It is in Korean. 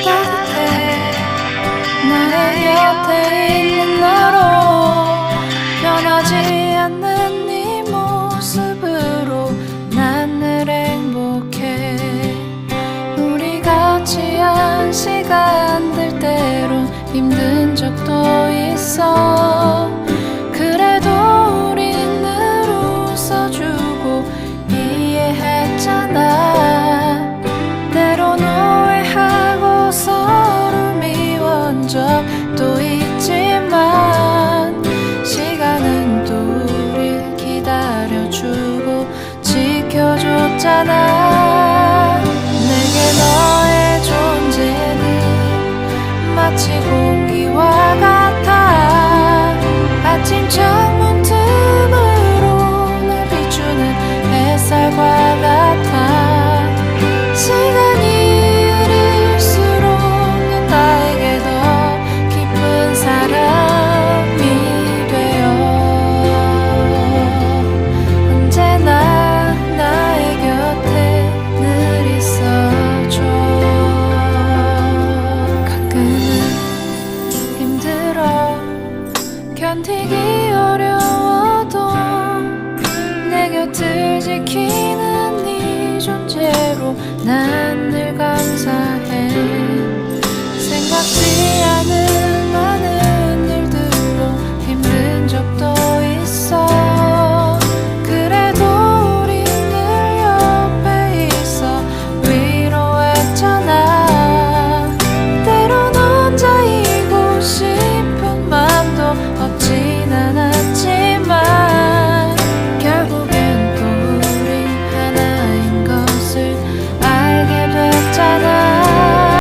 따뜻해. 나의 곁에 있는 너로 변하지 않는 네 모습으로 난 늘 행복해. 우리 같이 한 시간들 때론 힘든 적도 있어. 그래도 우린 늘 웃어주고 이해했잖아. 때론 오해하고 서로 미워한 적도 있지만 시간은 또 우릴 기다려주고 지켜줬잖아. 내게 너의 존재는 마치 공기와 같아. 아침처럼